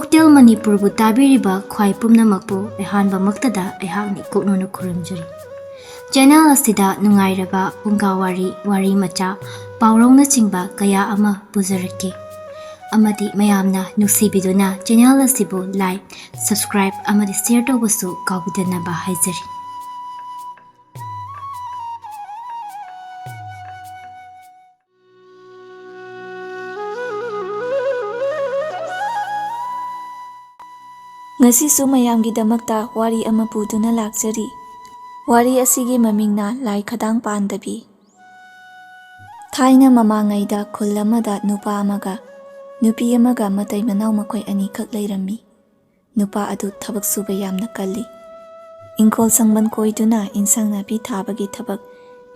Folktale ꯃꯅꯤꯄꯨꯔꯕꯨ ꯇꯥꯕꯤꯔꯤꯕ ꯈ꯭ꯋꯥꯏ ꯄꯨꯝꯅꯃꯛꯄꯨ ꯑꯍꯥꯟꯕꯃꯛꯇꯗ ꯑꯩꯍꯥꯛꯅ ꯏꯀꯣꯛꯅꯅ ꯈꯨꯔꯨꯝꯖꯔꯤ꯫ ꯆꯦꯅꯦꯜ ꯑꯁꯤꯗ ꯅꯨꯡꯉꯥꯏꯔꯕ ꯐꯨꯡꯒꯥ ꯋꯥꯔꯤ ꯃꯆꯥ, ꯄꯥꯎꯔꯧꯅꯆꯤꯡꯕ ꯀꯌꯥ ꯑꯃ ꯄꯨꯖꯔꯛꯀꯦ ꯑꯃꯗꯤ ꯃꯌꯥꯝꯅ ꯅꯨꯡꯁꯤꯕꯤꯗꯨꯅ ꯆꯦꯅꯦꯜ ꯑꯁꯤꯕꯨ ꯂꯥꯏꯛ, ꯁꯕꯁꯀ꯭ꯔꯥꯏꯕ ꯑꯃꯗꯤ ꯁꯦꯌꯔ ꯇꯧꯕꯁꯨ ꯀꯥꯎꯕꯤꯗꯅꯕ ꯍꯥꯏꯖꯔꯤ꯫ ꯉꯁꯤꯁꯨ ꯃꯌꯥꯝꯒꯤꯗꯃꯛꯇ ꯋꯥꯔꯤ ꯑꯃ ꯄꯨꯗꯨꯅ ꯂꯥꯛꯆꯔꯤ꯫ ꯋꯥꯔꯤ ꯑꯁꯤꯒꯤ ꯃꯃꯤꯡꯅ ꯂꯥꯏ ꯈꯗꯥꯡ ꯄꯥꯟꯗꯕꯤ꯫ ꯊꯥꯏꯅ ꯃꯃꯥꯡꯉꯩꯗ ꯈꯨꯜ ꯑꯃꯗ ꯅꯨꯄꯥ ꯑꯃꯒ ꯅꯨꯄꯤ ꯑꯃꯒ ꯃꯇꯩ ꯃꯅꯥꯎ ꯃꯈꯣꯏ ꯑꯅꯤꯈꯛ ꯂꯩꯔꯝꯃꯤ꯫ ꯅꯨꯄꯥ ꯑꯗꯨ ꯊꯕꯛ ꯁꯨꯕ ꯌꯥꯝꯅ ꯀꯜꯂꯤ꯫ ꯏꯪꯈꯣꯜ ꯁꯪꯕꯟ ꯀꯣꯏꯗꯨꯅ ꯏꯟꯁꯥꯡ ꯅꯥꯄꯤ ꯊꯥꯕꯒꯤ ꯊꯕꯛ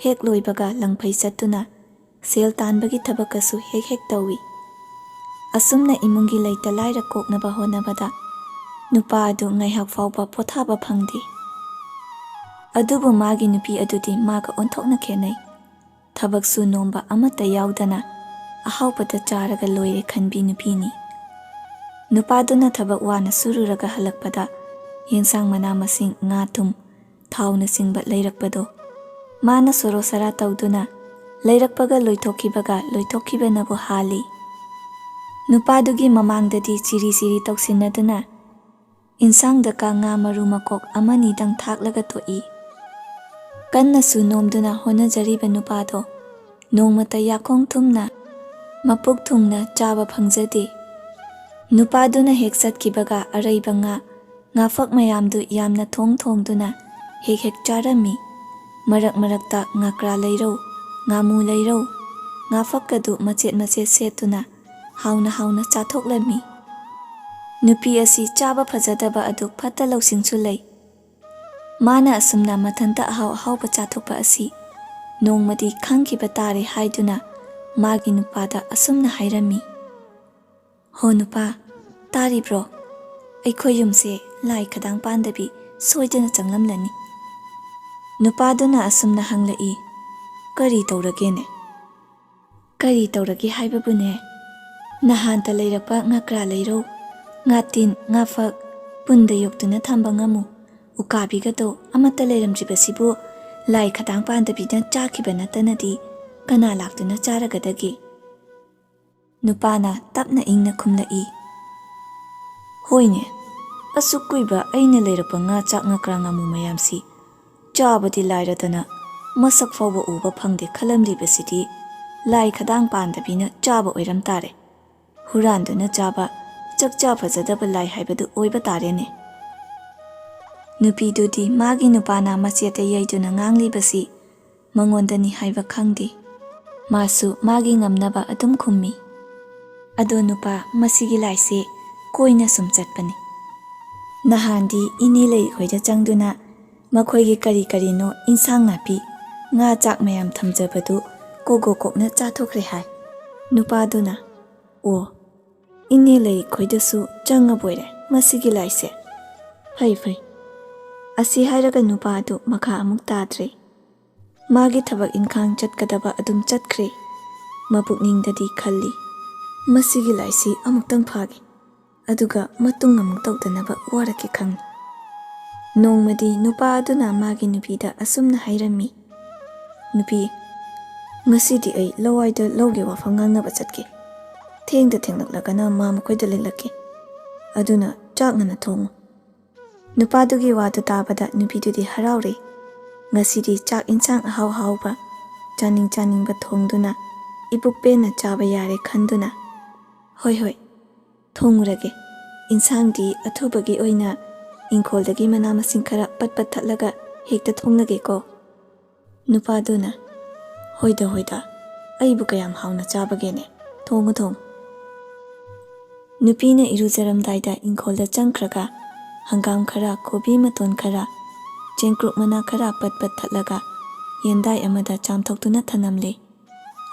ꯍꯦꯛ ꯂꯣꯏꯕꯒ ꯂꯪꯐꯩ ꯆꯠꯇꯨꯅ ꯁꯦꯜ ꯇꯥꯟꯕꯒꯤ ꯊꯕꯛꯀꯁꯨ ꯍꯦꯛ ꯇꯧꯏ꯫ ꯑꯁꯨꯝꯅ ꯏꯃꯨꯡꯒꯤ ꯂꯩꯇ ꯂꯥꯏꯔ ꯀꯣꯛꯅꯕ ꯍꯣꯠꯅꯕꯗ ꯅꯨꯄꯥ ꯑꯗꯨ ꯉꯥꯏꯍꯥꯛ ꯐꯥꯎꯕ ꯄꯣꯊꯥꯕ ꯐꯪꯗꯦ꯫ ꯑꯗꯨꯕꯨ ꯃꯥꯒꯤ ꯅꯨꯄꯤ ꯑꯗꯨꯗꯤ ꯃꯥꯒ ꯑꯣꯟꯊꯣꯛꯅ ꯈꯦꯠꯅꯩ꯫ ꯊꯕꯛꯁꯨ ꯅꯣꯝꯕ ꯑꯃꯠꯇ ꯌꯥꯎꯗꯅ ꯑꯍꯥꯎꯕꯗ ꯆꯥꯔꯒ ꯂꯣꯏꯔꯦ ꯈꯟꯕꯤ ꯅꯨꯄꯤꯅꯤ꯫ ꯅꯨꯄꯥꯗꯨꯅ ꯊꯕꯛ ꯋꯥꯅ ꯁꯨꯔꯨꯔꯒ ꯍꯜꯂꯛꯄꯗ ꯌꯦꯟꯁꯥꯡ ꯃꯅꯥ ꯃꯁꯤꯡ, ꯉꯥ ꯊꯨꯝ, ꯊꯥꯎꯅꯆꯤꯡꯕ ꯂꯩꯔꯛꯄꯗꯣ ꯃꯥꯅ ꯁꯣꯔꯣ ꯁꯔꯥ ꯇꯧꯗꯨꯅ ꯂꯩꯔꯛꯄꯒ ꯂꯣꯏꯊꯣꯛꯈꯤꯕꯅꯕꯨ ꯍꯥꯜꯂꯤ꯫ ꯅꯨꯄꯥꯗꯨꯒꯤ ꯃꯃꯥꯡꯗꯗꯤ ꯆꯤꯔꯤ ꯆꯤꯔꯤ ꯇꯧꯁꯤꯟꯅꯗꯨꯅ ꯏꯟꯁꯥꯡꯗꯀ ꯉꯥ ꯃꯔꯨ ꯃꯀꯣꯛ ꯑꯃꯅꯤꯗꯪ ꯊꯥꯛꯂꯒ ꯇꯣꯛꯏ꯫ ꯀꯟꯅꯁꯨ ꯅꯣꯝꯗꯨꯅ ꯍꯣꯠꯅꯖꯔꯤꯕ ꯅꯨꯄꯥꯗꯣ ꯅꯣꯡꯃꯇ ꯌꯥꯈꯣꯡ ꯊꯨꯝꯅ ꯃꯄꯨꯛ ꯊꯨꯡꯅ ꯆꯥꯕ ꯐꯪꯖꯗꯦ꯫ ꯅꯨꯄꯥꯗꯨꯅ ꯍꯦꯛ ꯆꯠꯈꯤꯕꯒ ꯑꯔꯩꯕ ꯉꯥꯐꯛ ꯃꯌꯥꯝꯗꯨ ꯌꯥꯝꯅ ꯊꯣꯡꯗꯨꯅ ꯍꯦꯛ ꯆꯥꯔꯝꯃꯤ꯫ ꯃꯔꯛ ꯃꯔꯛꯇ ꯉꯥꯀ꯭ꯔꯥ ꯂꯩꯔꯧ, ꯉꯥꯃꯨ ꯂꯩꯔꯧ, ꯉꯥꯐꯛꯀꯗꯨ ꯃꯆꯦꯠ ꯃꯆꯦꯠ ꯁꯦꯠꯇꯨꯅ ꯍꯥꯎꯅ ꯆꯥꯊꯣꯛꯂꯝꯃꯤ꯫ ꯅꯨꯄꯤ ꯑꯁꯤ ꯆꯥꯕ ꯐꯖꯗꯕ ꯑꯗꯨ ꯐꯠꯇ ꯂꯧꯁꯤꯡꯁꯨ ꯂꯩ꯫ ꯃꯥꯅ ꯑꯁꯨꯝꯅ ꯃꯊꯟꯇ ꯑꯍꯥꯎꯕ ꯆꯥꯊꯣꯛꯄ ꯑꯁꯤ ꯅꯣꯡꯃꯗꯤ ꯈꯪꯈꯤꯕ ꯇꯥꯔꯦ ꯍꯥꯏꯗꯨꯅ ꯃꯥꯒꯤ ꯅꯨꯄꯥꯗ ꯑꯁꯨꯝꯅ ꯍꯥꯏꯔꯝꯃꯤ꯫ "ꯍꯣ ꯅꯨꯄꯥ, ꯇꯥꯔꯤꯕ꯭ꯔꯣ? ꯑꯩꯈꯣꯏ ꯌꯨꯝꯁꯦ ꯂꯥꯏ ꯈꯗꯥꯡ ꯄꯥꯟꯗꯕꯤ ꯁꯣꯏꯗꯅ ꯆꯪꯂꯝꯂꯅꯤ"꯫ ꯅꯨꯄꯥꯗꯨꯅ ꯑꯁꯨꯝꯅ ꯍꯪꯂꯛꯏ, "ꯀꯔꯤ ꯇꯧꯔꯒꯦꯅꯦ?" "ꯀꯔꯤ ꯇꯧꯔꯒꯦ ꯍꯥꯏꯕꯕꯨꯅꯦ, ꯅꯍꯥꯟꯇ ꯂꯩꯔꯛꯄ ꯉꯥꯀ꯭ꯔꯥ ꯂꯩꯔꯧ, ꯉꯥꯇꯤꯟ, ꯉꯥꯐꯛ, ꯄꯨꯟꯗ ꯌꯣꯛꯇꯨꯅ ꯊꯝꯕ ꯉꯥꯃꯨ, ꯎꯀꯥꯕꯤꯒꯗꯣ ꯑꯃꯠꯇ ꯂꯩꯔꯝꯗ꯭ꯔꯤꯕꯁꯤꯕꯨ ꯂꯥꯏ ꯈꯗꯥꯡ ꯄꯥꯟꯗꯕꯤꯅ ꯆꯥꯈꯤꯕ ꯅꯠꯇꯅꯗꯤ ꯀꯅꯥ ꯂꯥꯛꯇꯨꯅ ꯆꯥꯔꯒꯗꯒꯦ?" ꯅꯨꯄꯥꯅ ꯇꯞꯅ ꯏꯪꯅ ꯈꯨꯝꯂꯛꯏ, "ꯍꯣꯏꯅꯦ, ꯑꯁꯨꯛ ꯀꯨꯏꯕ ꯑꯩꯅ ꯂꯩꯔꯛꯄ ꯉꯥ ꯆꯥꯛ ꯉꯥꯀ꯭ꯔꯥ ꯉꯥꯃꯨ ꯃꯌꯥꯝꯁꯤ ꯆꯥꯕꯗꯤ ꯂꯥꯏꯔꯗꯅ ꯃꯁꯛ ꯐꯥꯎꯕ ꯎꯕ ꯐꯪꯗꯦ ꯈꯜꯂꯝꯂꯤꯕꯁꯤꯗꯤ ꯂꯥꯏ ꯈꯗꯥꯡ ꯄꯥꯟꯗꯕꯤꯅ ꯆꯥꯕ ꯑꯣꯏꯔꯝ ꯇꯥꯔꯦ꯫ ꯍꯨꯔꯥꯟꯗꯨꯅ ꯆꯥꯕ ꯆꯛꯆꯥ ꯐꯖꯗꯕ ꯂꯥꯏ ꯍꯥꯏꯕꯗꯨ ꯑꯣꯏꯕ ꯇꯥꯔꯦꯅꯦ." ꯅꯨꯄꯤꯗꯨꯗꯤ ꯃꯥꯒꯤ ꯅꯨꯄꯥꯅ ꯃꯆꯦꯠꯇ ꯌꯩꯗꯨꯅ ꯉꯥꯡꯂꯤꯕꯁꯤ ꯃꯉꯣꯟꯗꯅꯤ ꯍꯥꯏꯕ ꯈꯪꯗꯦ꯫ ꯃꯥꯁꯨ ꯃꯥꯒꯤ ꯉꯝꯅꯕ ꯑꯗꯨꯝ ꯈꯨꯝꯃꯤ, "ꯑꯗꯣ ꯅꯨꯄꯥ, ꯃꯁꯤꯒꯤ ꯂꯥꯏꯁꯦ ꯀꯣꯏꯅ ꯁꯨꯝ ꯆꯠꯄꯅꯤ꯫ ꯅꯍꯥꯟꯗꯤ ꯏꯅꯦ ꯂꯩꯈꯣꯏꯗ ꯆꯪꯗꯨꯅ ꯃꯈꯣꯏꯒꯤ ꯀꯔꯤꯅꯣ ꯏꯟꯁꯥꯡ ꯅꯥꯄꯤ, ꯉꯥ ꯆꯥꯛ ꯃꯌꯥꯝ ꯊꯝꯖꯕꯗꯨ ꯀꯣꯛꯅ ꯆꯥꯊꯣꯛꯈ꯭ꯔꯦ" ꯍꯥꯏ꯫ ꯅꯨꯄꯥꯗꯨꯅ, "ꯑꯣ, ꯏꯅꯦ ꯂꯩꯈꯣꯏꯗꯁꯨ ꯆꯪꯉꯕꯣꯏꯔꯦ ꯃꯁꯤꯒꯤ ꯂꯥꯏꯁꯦ? ꯐꯩ." ꯑꯁꯤ ꯍꯥꯏꯔꯒ ꯅꯨꯄꯥ ꯑꯗꯨ ꯃꯈꯥ ꯑꯃꯨꯛ ꯇꯥꯗ꯭ꯔꯦ꯫ ꯃꯥꯒꯤ ꯊꯕꯛ ꯏꯟꯈꯥꯡ ꯆꯠꯀꯗꯕ ꯑꯗꯨꯝ ꯆꯠꯈ꯭ꯔꯦ꯫ ꯃꯄꯨꯛꯅꯤꯡꯗꯗꯤ ꯈꯜꯂꯤ, "ꯃꯁꯤꯒꯤ ꯂꯥꯏꯁꯤ ꯑꯃꯨꯛꯇꯪ ꯐꯥꯒꯦ, ꯑꯗꯨꯒ ꯃꯇꯨꯡ ꯑꯃꯨꯛ ꯇꯧꯗꯅꯕ ꯋꯥꯔꯛꯀꯦ ꯈꯪꯉꯤ." ꯅꯣꯡꯃꯗꯤ ꯅꯨꯄꯥ ꯑꯗꯨꯅ ꯃꯥꯒꯤ ꯅꯨꯄꯤꯗ ꯑꯁꯨꯝꯅ ꯍꯥꯏꯔꯝꯃꯤ, "ꯅꯨꯄꯤ, ꯉꯁꯤꯗꯤ ꯑꯩ ꯂꯋꯥꯏꯗ ꯂꯧꯒꯤ ꯋꯥꯐꯝ ꯉꯥꯡꯅꯕ ꯆꯠꯀꯦ꯫ ꯊꯦꯡꯂꯛꯂꯒꯅ ꯃꯥ ꯃꯈꯣꯏꯗ ꯂꯦꯛꯂꯛꯀꯦ, ꯑꯗꯨꯅ ꯆꯥꯛ ꯉꯟꯅ ꯊꯣꯡꯉꯨ." ꯅꯨꯄꯥꯗꯨꯒꯤ ꯋꯥꯗꯨ ꯇꯥꯕꯗ ꯅꯨꯄꯤꯗꯨꯗꯤ ꯍꯔꯥꯎꯔꯦ꯫ ꯉꯁꯤꯗꯤ ꯆꯥꯛ ꯏꯟꯁꯥꯡ ꯑꯍꯥꯎꯕ ꯆꯥꯅꯤꯡꯕ ꯊꯣꯡꯗꯨꯅ ꯏꯄꯨꯛ ꯄꯦꯟꯅ ꯆꯥꯕ ꯌꯥꯔꯦ ꯈꯟꯗꯨꯅ, "ꯍꯣꯏ, ꯊꯣꯡꯉꯨꯔꯒꯦ. ꯏꯟꯁꯥꯡꯗꯤ ꯑꯊꯨꯕꯒꯤ ꯑꯣꯏꯅ ꯏꯪꯈꯣꯜꯗꯒꯤ ꯃꯅꯥ ꯃꯁꯤꯡ ꯈꯔ ꯄꯠ ꯊꯠꯂꯒ ꯍꯦꯛꯇ ꯊꯣꯡꯂꯒꯦꯀꯣ." ꯅꯨꯄꯥꯗꯨꯅ, ꯍꯣꯏꯗ, ꯑꯩꯕꯨ ꯀꯌꯥꯝ ꯍꯥꯎꯅ ꯆꯥꯕꯒꯦꯅꯦ, ꯊꯣꯡꯉꯨ." ꯅꯨꯄꯤꯅ ꯏꯔꯨꯖꯔꯝꯗꯥꯏꯗ ꯏꯪꯈꯣꯜꯗ ꯆꯪꯈ꯭ꯔꯒ ꯍꯪꯒꯥꯝ ꯈꯔ, ꯀꯣꯕꯤ ꯃꯇꯣꯟ ꯈꯔ, ꯆꯦꯡꯀ꯭ꯔꯨꯞ ꯃꯅꯥ ꯈꯔ ꯄꯠ ꯊꯠꯂꯒ ꯌꯦꯟꯗꯥꯏ ꯑꯃꯗ ꯆꯥꯝꯊꯣꯛꯇꯨꯅ ꯊꯅꯝꯂꯦ꯫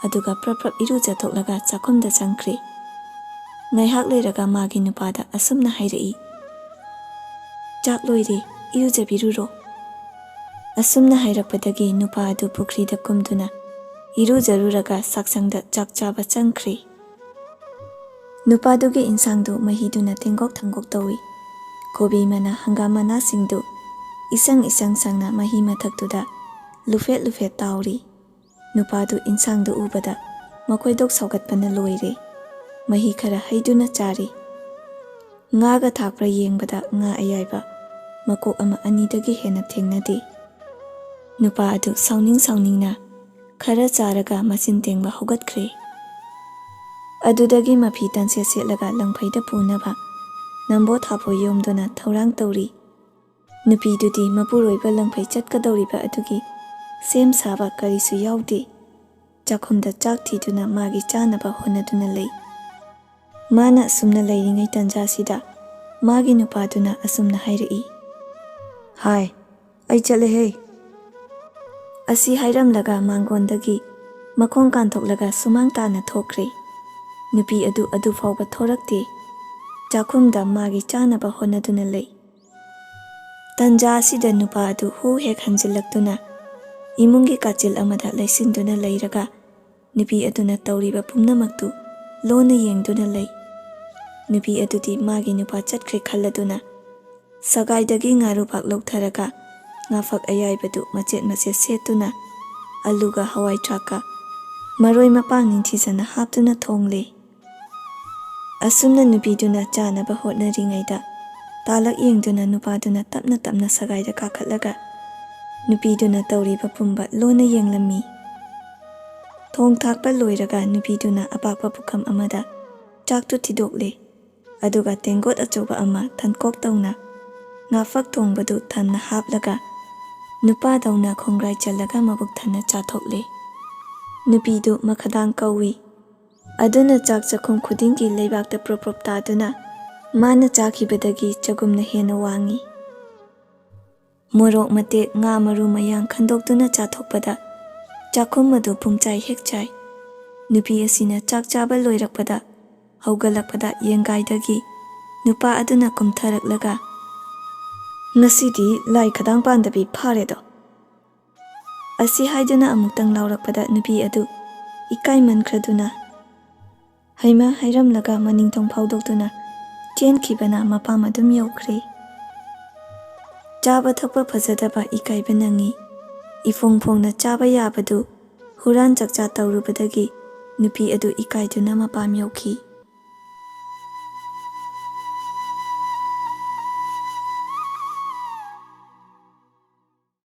ꯑꯗꯨꯒ ꯄ꯭ꯔꯞ ꯏꯔꯨꯖꯊꯣꯛꯂꯒ ꯆꯥꯛꯈꯨꯝꯗ ꯆꯪꯈ꯭ꯔꯦ꯫ ꯉꯥꯏꯍꯥꯛ ꯂꯩꯔꯒ ꯃꯥꯒꯤ ꯅꯨꯄꯥꯗ ꯑꯁꯨꯝꯅ ꯍꯥꯏꯔꯛꯏ, "ꯆꯥꯛ ꯂꯣꯏꯔꯦ, ꯏꯔꯨꯖꯕꯤꯔꯨꯔꯣ." ꯑꯁꯨꯝꯅ ꯍꯥꯏꯔꯛꯄꯗꯒꯤ ꯅꯨꯄꯥ ꯑꯗꯨ ꯄꯨꯈ꯭ꯔꯤꯗ ꯀꯨꯝꯗꯨꯅ ꯏꯔꯨꯖꯔꯨꯔꯒ ꯆꯥꯛꯁꯪꯗ ꯆꯥꯛ ꯆꯥꯕ ꯆꯪꯈ꯭ꯔꯦ꯫ Nupadugi insangdu mahiduna tengkok thangkok tawi. Kobi mana hangam manasingdu isang sangna mahi mathaktuda lufet tauri. Nupadu insangdu ubada makoidok saugatpana loire. Mahi khara haiduna chari. Ngaga thakpra yengbada nga ayaiba makok ama anidagi hena thengnade. Nupa adu sauningna khara charaga masin tengba hogatkre. Adudagi mafi tanse setlaga langphaida punaba nambo thapo yomduna thaurang tauri. Nupidudi mapuroiba langphai chatkadoriba adugi sem saba karisu yaude. Chakhumda chak thiduna magi chanaba honaduna lei. Mana asumna leiringai tanjasida magi nupaduna asumna hairei. Hai, ai chale he. Asi hairamlaga mangondagi makhong kanthoklaga sumang tana thokre. Nupi adu fauba thorakte. Chakhumda magi chanaba honaduna lei. Tanja asida nupa adu hu hek hanjillaktuna imungi kachil amada laisinduna leiraga nupi aduna tauriba pumnamaktu lona yengduna lei. Nupi adudi magi nupa chatkre khalladuna sagaidagi ngarupak loktharaga ngafak ayaibadu macet setuna aluga hawai traka maroi mapang ninthijana haptuna thongle. Asumna nupiduna chanaba hotnaringaida talak yengduna nupaduna tapna sagaida kakhatlaga nupiduna tauriba pumba lona yenglammi. Thong thakpa loiraga nupiduna apakpa pukham amada chaktu thidokle. Aduga tengot achoba ama thankok tauna ngafak thongbadu thanna haplaga nupa dauna khongrai chalaga mabuk thanna chathokle. Nupidu makhadang kawi. Aduna chak chakhum khudingi leibakta prop taduna mana chakhibadagi chagumna hena wangi. Morok mate nga maru mayang khandoktuna chathokpada chakhum madu pumchai hekchai. Nupi asina chak chaba loirakpada haugalakpada yengaidagi nupa aduna kumtharaklaga ngasidi lai khadang pandabi pharedo. Asi haiduna amuktang laurakpada nupi adu ikai mankhraduna haima hairamlaga maningthong phaudoktuna chenkibana mapam adum yaukhre. Chaba thakpa phajadaba ikaiba nangi. Ifongphongna chaba yabadu huran chakcha taurubadagi nupi adu ikaiduna mapam yauki.